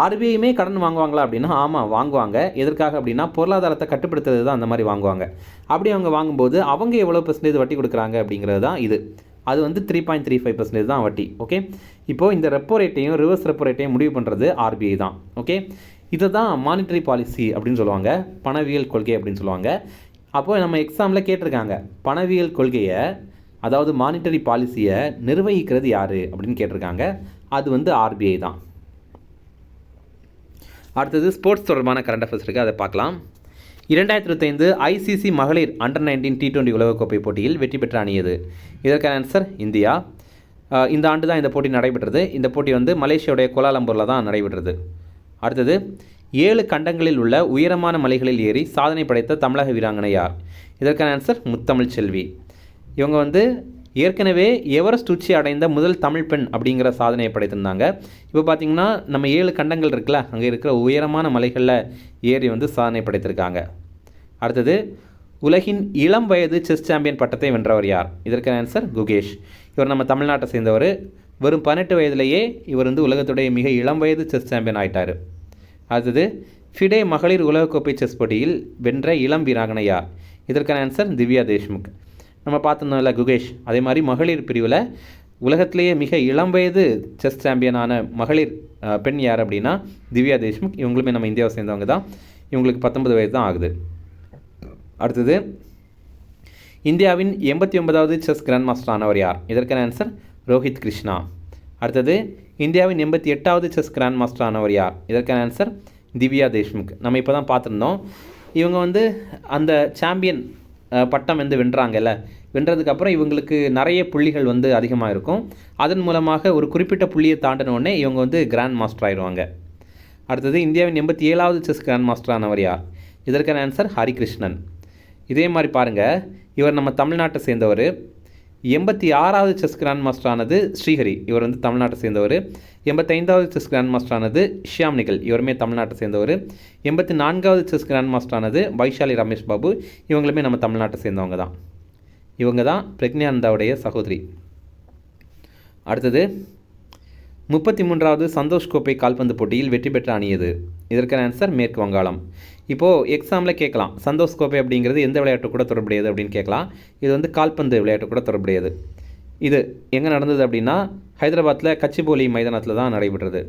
S1: ஆர்பிஐயுமே கடன் வாங்குவாங்களா அப்படின்னா ஆமாம் வாங்குவாங்க. எதற்காக அப்படின்னா பொருளாதாரத்தை கட்டுப்படுத்துறது தான் அந்த மாதிரி வாங்குவாங்க. அப்படி அவங்க வாங்கும்போது அவங்க எவ்வளோ % வட்டி கொடுக்குறாங்க அப்படிங்கிறது தான் இது. அது வந்து 3.35% தான் வட்டி. ஓகே, இப்போது இந்த ரெப்போ ரேட்டையும் ரிவர்ஸ் ரெப்போ ரேட்டையும் முடிவு பண்ணுறது ஆர்பிஐ தான். ஓகே, இதை தான் மானிட்டரி பாலிசி அப்படின்னு சொல்லுவாங்க, பணவியல் கொள்கை அப்படின்னு சொல்லுவாங்க. அப்போது நம்ம எக்ஸாமில் கேட்டிருக்காங்க, பணவியல் கொள்கையை அதாவது மானிட்டரி பாலிசியை நிர்வகிக்கிறது யார் அப்படின்னு கேட்டிருக்காங்க. அது வந்து ஆர்பிஐ தான். அடுத்தது ஸ்போர்ட்ஸ் தொடர்பான கரண்ட் அஃபேர்ஸ் இருக்குது, அதை பார்க்கலாம். 2025 ஐசிசி மகளிர் அண்டர் 19 T20 உலகக்கோப்பை போட்டியில் வெற்றி பெற்ற அணி எது? இதற்கான ஆன்சர் இந்தியா. இந்த ஆண்டு தான் இந்த போட்டி நடைபெற்றது. இந்த போட்டி வந்து மலேசியாவுடைய கோலாலம்பூரில் தான் நடைபெற்றது. அடுத்தது 7 கண்டங்களில் உள்ள உயரமான மலைகளில் ஏறி சாதனை படைத்த தமிழக வீராங்கனை யார்? இதற்கான ஆன்சர் முத்தமிழ் செல்வி. இவங்க வந்து ஏற்கனவே எவரெஸ்ட் உச்சி அடைந்த முதல் தமிழ் பெண் அப்படிங்கிற சாதனையை படைத்திருந்தாங்க. இப்போ பார்த்திங்கன்னா நம்ம 7 கண்டங்கள் இருக்குல்ல, அங்கே இருக்கிற உயரமான மலைகளில் ஏறி வந்து சாதனை படைத்திருக்காங்க. அடுத்தது உலகின் இளம் வயது செஸ் சாம்பியன் பட்டத்தை வென்றவர் யார்? இதற்கான ஆன்சர் குகேஷ். இவர் நம்ம தமிழ்நாட்டை சேர்ந்தவர். வெறும் 18 வயதிலேயே இவர் வந்து உலகத்துடைய மிக இளம் வயது செஸ் சாம்பியன் ஆயிட்டார். அடுத்தது ஃபிடே மகளிர் உலகக்கோப்பை செஸ் போட்டியில் வென்ற இளம் வீராங்கனை யார்? இதற்கான ஆன்சர் திவ்யா தேஷ்முக். நம்ம பார்த்துருந்தோம்ல குகேஷ், அதே மாதிரி மகளிர் பிரிவில் உலகத்திலேயே மிக இளம் வயது செஸ் சாம்பியனான மகளிர் பெண் யார் அப்படின்னா திவ்யா தேஷ்முக். இவங்களுமே நம்ம இந்தியாவை சேர்ந்தவங்க தான். இவங்களுக்கு 19 வயது தான் ஆகுது. அடுத்தது இந்தியாவின் 89வது செஸ் கிராண்ட் மாஸ்டர் ஆனவர் யார்? இதற்கான ஆன்சர் ரோஹித் கிருஷ்ணா. அடுத்தது இந்தியாவின் 88வது செஸ் கிராண்ட் மாஸ்டர் ஆனவர் யார்? இதற்கான ஆன்சர் திவ்யா தேஷ்முக். நம்ம இப்போ தான் பார்த்துருந்தோம். இவங்க வந்து அந்த சாம்பியன் பட்டம் வந்து வென்றாங்கல்ல, வென்றதுக்கப்புறம் இவங்களுக்கு நிறைய புள்ளிகள் வந்து அதிகமாக இருக்கும். அதன் மூலமாக ஒரு குறிப்பிட்ட புள்ளியை தாண்டினோடனே இவங்க வந்து கிராண்ட் மாஸ்டர் ஆயிடுவாங்க. அடுத்தது இந்தியாவின் 87வது செஸ் கிராண்ட் மாஸ்டர் ஆனவர் யார்? இதற்கான ஆன்சர் ஹரிகிருஷ்ணன். இதே மாதிரி பாருங்கள், இவர் நம்ம தமிழ்நாட்டை சேர்ந்தவர். 86வது செஸ் கிராண்ட் மாஸ்டர் ஆனது ஸ்ரீஹரி, இவர் வந்து தமிழ்நாட்டை சேர்ந்தவர். 85வது செஸ் கிராண்ட் மாஸ்டர் ஆனது ஷியாம் நிகல், இவருமே தமிழ்நாட்டை சேர்ந்தவர். 84வது செஸ் கிராண்ட் மாஸ்டர் ஆனது வைஷாலி ரமேஷ் பாபு, இவங்களுமே நம்ம தமிழ்நாட்டை சேர்ந்தவங்க தான். இவங்க தான் பிரக்ஞானந்தாவுடைய சகோதரி. அடுத்தது 33வது சந்தோஷ் கோப்பை கால்பந்து போட்டியில் வெற்றி பெற்ற அணி எது? இதற்கான ஆன்சர் மேற்கு வங்காளம். இப்போது எக்ஸாமில் கேட்கலாம், சந்தோஷ் கோப்பை அப்படிங்கிறது எந்த விளையாட்டு கூட தொடர்புடையது அப்படின்னு கேட்கலாம். இது வந்து கால்பந்து விளையாட்டு கூட தொடர்புடையது. இது எங்கே நடந்தது அப்படின்னா ஹைதராபாத்தில் கச்சிபோலி மைதானத்தில் தான் நடைபெற்றது.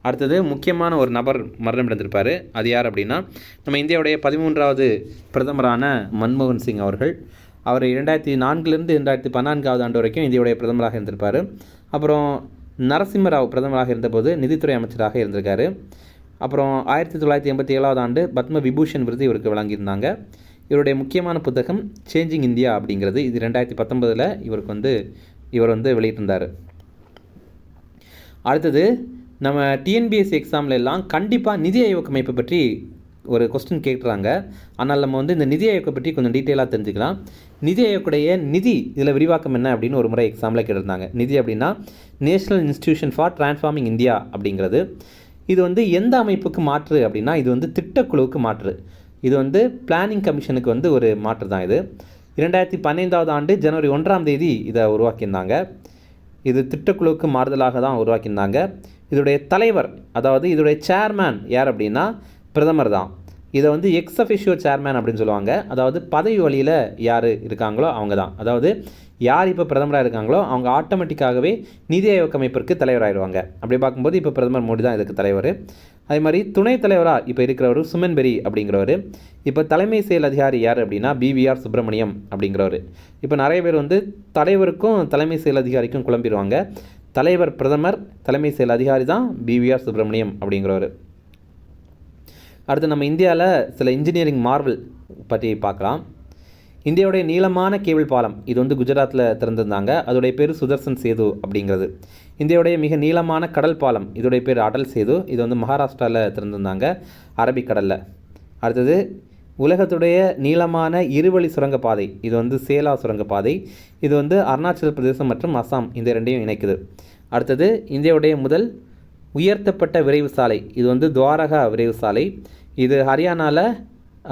S1: அடுத்தது முக்கியமான ஒரு நபர் மரணம் அடைந்திருப்பார். அது யார் அப்படின்னா நம்ம இந்தியாவுடைய 13வது பிரதமரான மன்மோகன் சிங் அவர்கள். அவர் 2004லேருந்து 2014வது ஆண்டு வரைக்கும் இந்தியாவுடைய பிரதமராக இருந்திருப்பார். அப்புறம் நரசிம்மராவ் பிரதமராக இருந்தபோது நிதித்துறை அமைச்சராக இருந்திருக்காரு. அப்புறம் 1987வது ஆண்டு பத்ம விபூஷன் விருது இவருக்கு வழங்கியிருந்தாங்க. இவருடைய முக்கியமான புத்தகம் சேஞ்சிங் இந்தியா அப்படிங்கிறது. இது 2019 இவர் வந்து வெளியிட்டிருந்தார். அடுத்தது நம்ம டிஎன்பிஎஸ்சி எக்ஸாமில் எல்லாம் கண்டிப்பாக நிதி ஆயோக் அமைப்பை பற்றி ஒரு கொஸ்டின் கேட்குறாங்க. ஆனால் நம்ம வந்து இந்த நிதி ஆயோக்கை பற்றி கொஞ்சம் டீட்டெயிலாக தெரிஞ்சுக்கலாம். நிதி ஆயோக்குடைய நிதி இதில் விரிவாக்கம் என்ன அப்படின்னு ஒரு முறை எக்ஸாமில் கேட்டிருந்தாங்க. நிதி அப்படின்னா national institution for transforming India அப்படிங்கிறது. இது வந்து எந்த அமைப்புக்கு மாற்று அப்படின்னா இது வந்து திட்டக்குழுவுக்கு மாற்று. இது வந்து பிளானிங் கமிஷனுக்கு வந்து ஒரு மாற்று தான். இது 2015வது ஆண்டு ஜனவரி 1ஆம் தேதி இதை உருவாக்கியிருந்தாங்க. இது திட்டக்குழுவுக்கு மாறுதலாக தான் உருவாக்கியிருந்தாங்க. இதோடைய தலைவர், அதாவது இதோடைய சேர்மேன் யார் அப்படின்னா பிரதமர் தான். இதை வந்து எக்ஸ் அஃபிஷியோ சேர்மேன் அப்படின்னு சொல்லுவாங்க. அதாவது பதவி வழியில் யார் இருக்காங்களோ அவங்க தான். அதாவது யார் இப்போ பிரதமராக இருக்காங்களோ அவங்க ஆட்டோமேட்டிக்காகவே நிதி ஆயோக் அமைப்பிற்கு தலைவராகிடுவாங்க. அப்படி பார்க்கும்போது இப்போ பிரதமர் மோடி தான் இதுக்கு தலைவர். அதே மாதிரி துணைத் தலைவராக இப்போ இருக்கிறவர் சுமன் பெரி அப்படிங்கிறவர். இப்போ தலைமை செயல் அதிகாரி யார் அப்படின்னா பிவிஆர் சுப்பிரமணியம் அப்படிங்கிறவர். இப்போ நிறைய பேர் வந்து தலைவருக்கும் தலைமை செயல் அதிகாரிக்கும் குழம்பிடுவாங்க. தலைவர் பிரதமர், தலைமை செயல் அதிகாரி தான் பிவிஆர் சுப்பிரமணியம் அப்படிங்கிறவர். அடுத்து நம்ம இந்தியாவில் சில இன்ஜினியரிங் மார்வல் பற்றி பார்க்கலாம். இந்தியாவுடைய நீளமான கேபிள் பாலம் இது வந்து குஜராத்தில் திறந்திருந்தாங்க. அதோடைய பேர் சுதர்சன் சேது அப்படிங்கிறது. இந்தியாவுடைய மிக நீளமான கடல் பாலம் இதோடைய பேர் அடல் சேது, இது வந்து மகாராஷ்டிராவில் திறந்திருந்தாங்க, அரபிக்கடலில். அடுத்தது உலகத்துடைய நீளமான இருவழி சுரங்கப்பாதை இது வந்து சேலா சுரங்கப்பாதை, இது வந்து அருணாச்சல பிரதேசம் மற்றும் அசாம் இந்த ரெண்டையும் இணைக்குது. அடுத்தது இந்தியாவுடைய முதல் உயர்த்தப்பட்ட விரைவு சாலை இது வந்து துவாரகா விரைவு சாலை, இது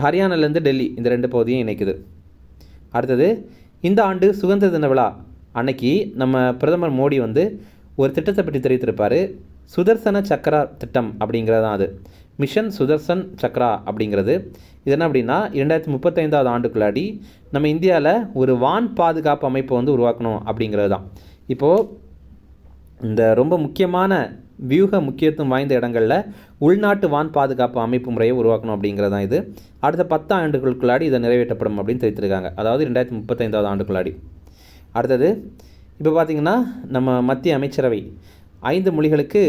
S1: ஹரியானாலேருந்து டெல்லி இந்த 2 பகுதியும் இணைக்குது. அடுத்தது இந்த ஆண்டு சுதந்திர தின விழா அன்னைக்கு நம்ம பிரதமர் மோடி வந்து ஒரு திட்டத்தை பற்றி தெரிவித்திருப்பார். சுதர்சன சக்ரா திட்டம் அப்படிங்கிறது தான் அது. மிஷன் சுதர்சன் சக்ரா அப்படிங்கிறது. இது என்ன அப்படின்னா 2035வது ஆண்டுக்குள்ளாடி நம்ம இந்தியாவில் ஒரு வான் பாதுகாப்பு அமைப்பை வந்து உருவாக்கணும் அப்படிங்கிறது தான். இப்போது இந்த ரொம்ப முக்கியமான வியூக முக்கியத்துவம் வாய்ந்த இடங்களில் உள்நாட்டு வான் பாதுகாப்பு அமைப்பு முறையை உருவாக்கணும் அப்படிங்கிறது தான் இது. அடுத்த 10 ஆண்டுகளுக்குள்ளாடி இதை நிறைவேற்றப்படும் அப்படின்னு தெரிவித்திருக்காங்க. அதாவது 2035வது ஆண்டுக்குள்ளாடி. அடுத்தது இப்போ பார்த்திங்கன்னா நம்ம மத்திய அமைச்சரவை 5 மொழிகளுக்கு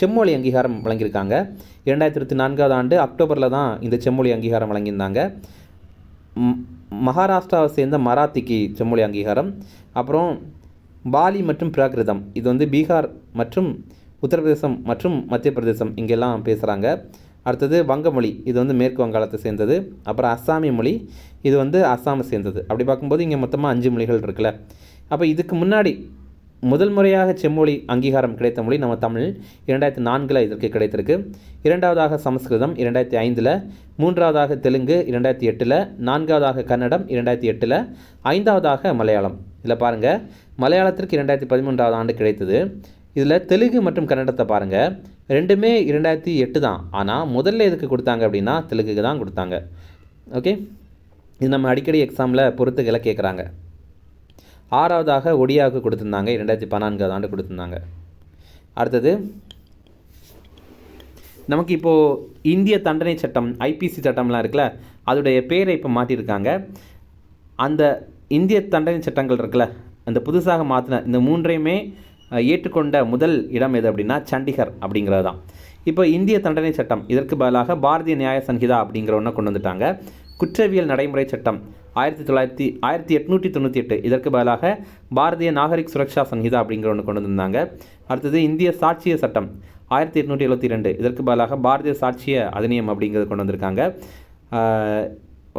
S1: செம்மொழி அங்கீகாரம் வழங்கியிருக்காங்க. 2024வது ஆண்டு அக்டோபரில் தான் இந்த செம்மொழி அங்கீகாரம் வழங்கியிருந்தாங்க. மகாராஷ்டிராவை சேர்ந்த மராத்திக்கு செம்மொழி அங்கீகாரம். அப்புறம் பாலி மற்றும் பிராகிருதம் இது வந்து பீகார் மற்றும் உத்தரப்பிரதேசம் மற்றும் மத்திய பிரதேசம் இங்கெல்லாம் பேசுகிறாங்க. அடுத்தது வங்கமொழி இது வந்து மேற்கு வங்காளத்தை சேர்ந்தது. அப்புறம் அஸ்ஸாமிய மொழி இது வந்து அஸ்ஸாமை சேர்ந்தது. அப்படி பார்க்கும்போது இங்கே மொத்தமாக 5 மொழிகள் இருக்குல்ல. அப்போ இதுக்கு முன்னாடி முதல் முறையாக செம்மொழி அங்கீகாரம் கிடைத்த மொழி நம்ம தமிழ். 2004 இதற்கு கிடைத்திருக்கு. இரண்டாவதாக சமஸ்கிருதம் 2005, மூன்றாவதாக தெலுங்கு 2008, நான்காவதாக கன்னடம் 2008, ஐந்தாவதாக மலையாளம். இதில் பாருங்கள், மலையாளத்திற்கு 2013 ஆண்டு கிடைத்தது. இதில் தெலுங்கு மற்றும் கன்னடத்தை பாருங்கள், ரெண்டுமே 2008 தான். ஆனால் முதல்ல எதுக்கு கொடுத்தாங்க அப்படின்னா தெலுங்குக்கு தான் கொடுத்தாங்க. ஓகே, இது நம்ம அடிக்கடி எக்ஸாமில் பொறுத்துக்களை கேட்குறாங்க. ஆறாவதாக ஒடியாவுக்கு கொடுத்துருந்தாங்க, 2014 ஆண்டு கொடுத்துருந்தாங்க. அடுத்தது நமக்கு இப்போது இந்திய தண்டனை சட்டம் IPC சட்டம்லாம் இருக்குல்ல, அதோடைய பேரை இப்போ மாற்றிருக்காங்க. அந்த இந்திய தண்டனை சட்டங்கள் இருக்குல்ல, அந்த புதுசாக மாற்றின இந்த மூன்றையுமே ஏற்றுக்கொண்ட முதல் இடம் எது அப்படின்னா சண்டிகர் அப்படிங்கிறது தான். இப்போ இந்திய தண்டனை சட்டம் இதற்கு பதிலாக பாரதிய நியாய சன்ஹிதா அப்படிங்கிற ஒன்றை கொண்டு வந்துட்டாங்க. குற்றவியல் நடைமுறை சட்டம் 1898 இதற்கு பதிலாக பாரதிய நாகரிக் சுரக்ஷா சன்ஹிதா அப்படிங்கிற ஒன்று கொண்டு வந்திருந்தாங்க. அடுத்தது இந்திய சாட்சிய சட்டம் 1872 இதற்கு பதிலாக பாரதிய சாட்சிய அதிநியம் அப்படிங்கிறது கொண்டு வந்திருக்காங்க.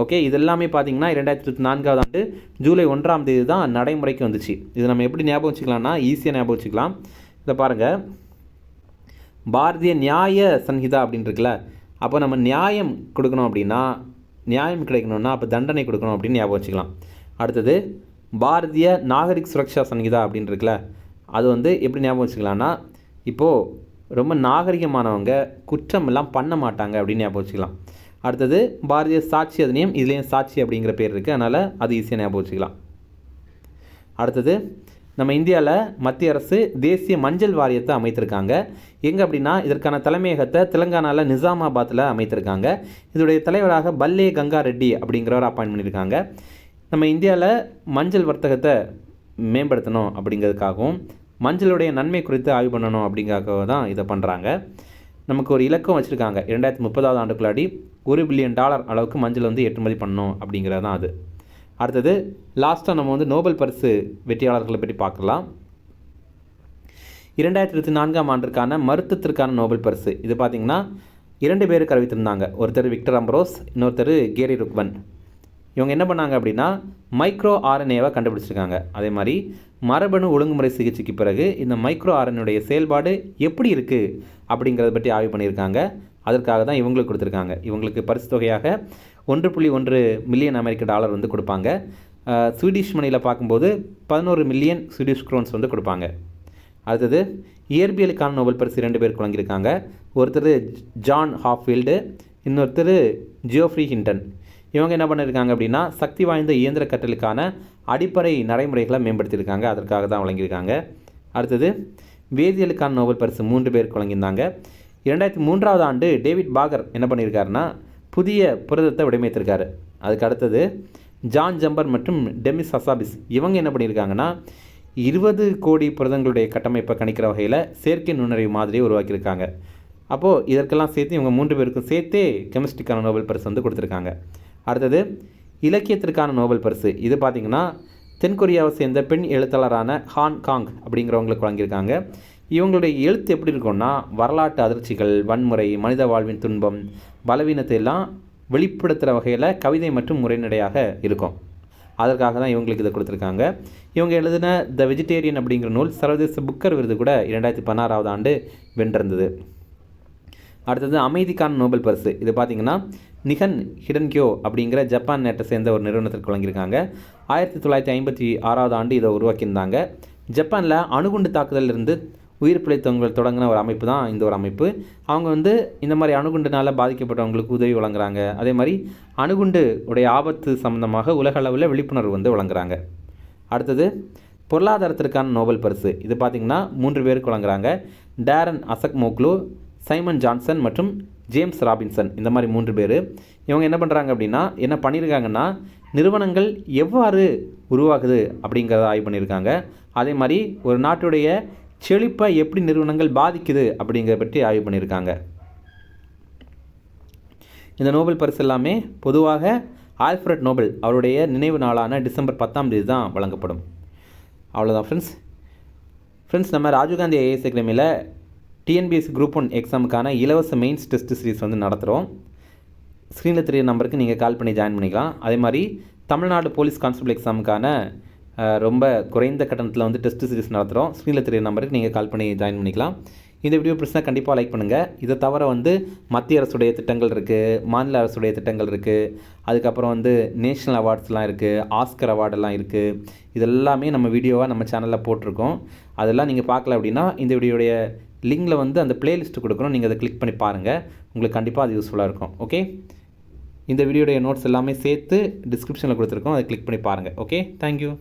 S1: ஓகே, இது எல்லாமே பார்த்தீங்கன்னா 2004 ஆண்டு ஜூலை 1 தான் நடைமுறைக்கு வந்துச்சு. இது நம்ம எப்படி ஞாபகம் வச்சுக்கலாம்னா ஈஸியாக ஞாபகம் வச்சுக்கலாம். இதை பாருங்கள், பாரதிய நியாய சன்ஹிதா அப்படின்னு இருக்குல்ல, அப்போ நம்ம நியாயம் கொடுக்கணும் அப்படின்னா, நியாயம் கிடைக்கணும்னா அப்போ தண்டனை கொடுக்கணும் அப்படின்னு ஞாபகம் வச்சுக்கலாம். அடுத்தது பாரதிய நாகரிக் சுரக்ஷா சன்ஹிதா அப்படின்னு இருக்குல்ல, அது வந்து எப்படி ஞாபகம் வச்சுக்கலாம்னா, இப்போது ரொம்ப நாகரிகமானவங்க குற்றம் எல்லாம் பண்ண மாட்டாங்க அப்படின்னு ஞாபகம் வச்சுக்கலாம். அடுத்தது பாரதிய சாட்சி அதிநியம், இதுலேயும் சாட்சி அப்படிங்கிற பேர் இருக்குது, அதனால் அது ஈஸியாக ஞாபகம் வச்சுக்கலாம். அடுத்தது நம்ம இந்தியாவில் மத்திய அரசு தேசிய மஞ்சள் வாரியத்தை அமைத்திருக்காங்க. எங்கே அப்படின்னா இதற்கான தலைமையகத்தை தெலுங்கானாவில் நிசாமாபாத்தில் அமைத்திருக்காங்க. இதோடைய தலைவராக பல்லே கங்கா ரெட்டி அப்படிங்கிறவர் அப்பாயின்ட் பண்ணியிருக்காங்க. நம்ம இந்தியாவில் மஞ்சள் வர்த்தகத்தை மேம்படுத்தணும் அப்படிங்கிறதுக்காகவும் மஞ்சளுடைய நன்மை குறித்து ஆய்வு பண்ணணும் அப்படிங்கிறதுக்காக தான் இதை பண்ணுறாங்க. நமக்கு ஒரு இலக்கம் வச்சுருக்காங்க, 2030 ஆண்டுக்குள்ளாடி $1 பில்லியன் அளவுக்கு மஞ்சள் வந்து ஏற்றுமதி பண்ணணும் அப்படிங்கிறது தான் அது. அடுத்தது லாஸ்ட்டாக நம்ம வந்து நோபல் பரிசு வெற்றியாளர்களை பற்றி பார்க்கலாம். 2024 ஆண்டிற்கான மருத்துவத்திற்கான நோபல் பரிசு இது பார்த்திங்கன்னா 2 பேருக்கு அறிவித்திருந்தாங்க. ஒருத்தர் விக்டர் அம்ப்ரோஸ், இன்னொருத்தர் கேரி ருக்வன். இவங்க என்ன பண்ணாங்க அப்படின்னா மைக்ரோ RNAவை கண்டுபிடிச்சிருக்காங்க. அதே மாதிரி மரபணு ஒழுங்குமுறை சிகிச்சைக்கு பிறகு இந்த மைக்ரோ RNAவுடைய செயல்பாடு எப்படி இருக்குது அப்படிங்கிறத பற்றி ஆய்வு பண்ணியிருக்காங்க. அதற்காக தான் இவங்களுக்கு கொடுத்துருக்காங்க. இவங்களுக்கு பரிசு தொகையாக $1.1 மில்லியன் அமெரிக்க வந்து கொடுப்பாங்க. ஸ்வீடிஷ் மணியில் பார்க்கும்போது 11 மில்லியன் ஸ்வீடிஷ் க்ரோன்ஸ் வந்து கொடுப்பாங்க. அடுத்தது இயற்பியலுக்கான நோபல் பரிசு 2 பேருக்கு வழங்கியிருக்காங்க. ஒருத்தர் ஜான் ஹாஃபீல்டு, இன்னொருத்தர் ஜியோஃப்ரி ஹிண்டன். இவங்க என்ன பண்ணியிருக்காங்க அப்படின்னா சக்தி வாய்ந்த இயந்திர கற்றலுக்கான அடிப்படை நடைமுறைகளை மேம்படுத்தியிருக்காங்க. அதற்காக தான் வழங்கியிருக்காங்க. அடுத்தது வேதியியலுக்கான நோபல் பரிசு 3 பேருக்கு வழங்கியிருந்தாங்க. 2003 ஆண்டு டேவிட் பாகர் என்ன பண்ணியிருக்காருன்னா புதிய புரதத்தை வடிவமைத்திருக்காரு. அதுக்கு அடுத்தது ஜான் ஜம்பர் மற்றும் டெமிஸ் ஹசாபிஸ் இவங்க என்ன பண்ணியிருக்காங்கன்னா 20 கோடி புரதங்களுடைய கட்டமைப்பை கணிக்கிற வகையில் செயற்கை நுண்ணறிவு மாதிரியை உருவாக்கியிருக்காங்க. அப்போது இதற்கெல்லாம் சேர்த்து இவங்க 3 பேருக்கும் சேர்த்தே கெமிஸ்ட்ரிக்கான நோபல் பரிசு வந்து கொடுத்துருக்காங்க. அடுத்தது இலக்கியத்திற்கான நோபல் பரிசு இது பார்த்திங்கன்னா தென்கொரியாவை சேர்ந்த பெண் எழுத்தாளரான ஹான் காங் அப்படிங்கிறவங்களுக்கு வழங்கியிருக்காங்க. இவங்களுடைய எழுத்து எப்படி இருக்கும்னா வரலாற்று அதிர்ச்சிகள், வன்முறை, மனித வாழ்வின் துன்பம், பலவீனத்தை எல்லாம் வெளிப்படுத்துகிற வகையில் கவிதை மற்றும் உரைநடையாக இருக்கும். அதற்காக தான் இவங்களுக்கு இதை கொடுத்துருக்காங்க. இவங்க எழுதின த வெஜிடேரியன் அப்படிங்கிற நூல் சர்வதேச புக்கர் விருது கூட 2016 ஆண்டு வென்றிருந்தது. அடுத்தது அமைதிக்கான நோபல் பரிசு இது பார்த்திங்கன்னா நிகன் ஹிடன்கியோ அப்படிங்கிற ஜப்பான் நாட்டை சேர்ந்த ஒரு நிறுவனத்திற்கு வழங்கியிருக்காங்க. 1956 ஆண்டு இதை உருவாக்கியிருந்தாங்க. ஜப்பானில் அணுகுண்டு தாக்குதலிருந்து உயிர் பிழைத்தவங்கள் தொடங்கின ஒரு அமைப்பு தான் இந்த ஒரு அமைப்பு. அவங்க வந்து இந்த மாதிரி அணுகுண்டுனால் பாதிக்கப்பட்டவங்களுக்கு உதவி வழங்குறாங்க. அதே மாதிரி அணுகுண்டு உடைய ஆபத்து சம்மந்தமாக உலக அளவில் விழிப்புணர்வு வந்து வழங்குறாங்க. அடுத்தது பொருளாதாரத்திற்கான நோபல் பரிசு இது பார்த்திங்கன்னா 3 பேருக்கு வழங்குறாங்க. டேரன் அசக்மோக்லு, சைமன் ஜான்சன் மற்றும் ஜேம்ஸ் ராபின்சன். இந்த மாதிரி 3 பேர். இவங்க என்ன பண்ணுறாங்க அப்படின்னா என்ன பண்ணியிருக்காங்கன்னா நிறுவனங்கள் எவ்வாறு உருவாகுது அப்படிங்கிறத ஆய்வு பண்ணியிருக்காங்க. அதே மாதிரி ஒரு நாட்டுடைய செழிப்பை எப்படி நிறுவனங்கள் பாதிக்குது அப்படிங்கிறத பற்றி ஆய்வு பண்ணியிருக்காங்க. இந்த நோபல் பரிசு எல்லாமே பொதுவாக ஆல்ஃப்ரட் நோபல் அவருடைய நினைவு நாளான டிசம்பர் 10 தான் வழங்கப்படும். அவ்வளோதான் ஃப்ரெண்ட்ஸ், நம்ம ராஜீவ்காந்தி ஐஏஎஸ் அகாடமியில் டிஎன்பிஎஸ்சி குரூப் 1 எக்ஸாமுக்கான இலவச மெயின்ஸ் டெஸ்ட் சீரிஸ் வந்து நடத்துகிறோம். ஸ்க்ரீனில் தெரிய நம்பருக்கு நீங்கள் கால் பண்ணி ஜாயின் பண்ணிக்கலாம். அதே மாதிரி தமிழ்நாடு போலீஸ் கான்ஸ்டபிள் எக்ஸாமுக்கான ரொம்ப குறைந்த கட்டணத்தில் வந்து டெஸ்ட் சீரிஸ் நடத்துகிறோம். ஸ்க்ரீனில் தெரிய நம்பருக்கு நீங்கள் கால் பண்ணி ஜாயின் பண்ணிக்கலாம். இந்த வீடியோ பிடிச்சினா கண்டிப்பாக லைக் பண்ணுங்கள். இதை தவிர வந்து மத்திய அரசுடைய திட்டங்கள் இருக்குது, மாநில அரசுடைய திட்டங்கள் இருக்குது, அதுக்கப்புறம் வந்து நேஷ்னல் அவார்ட்ஸ்லாம் இருக்குது, ஆஸ்கர் அவார்டெல்லாம் இருக்குது. இதெல்லாமே நம்ம வீடியோவாக நம்ம சேனலில் போட்டிருக்கோம். அதெல்லாம் நீங்கள் பார்க்கல அப்படின்னா இந்த வீடியோடைய லிங்கில் வந்து அந்த பிளேலிஸ்ட்டு கொடுக்குறோம், நீங்கள் அதை கிளிக் பண்ணி பாருங்கள். உங்களுக்கு கண்டிப்பாக அது யூஸ்ஃபுல்லாக இருக்கும். ஓகே, இந்த வீடியோடைய நோட்ஸ் எல்லாமே சேர்த்து டிஸ்கிரிப்ஷனில் கொடுத்துருக்கோம், அதை கிளிக் பண்ணி பாருங்கள். Okay, thank you.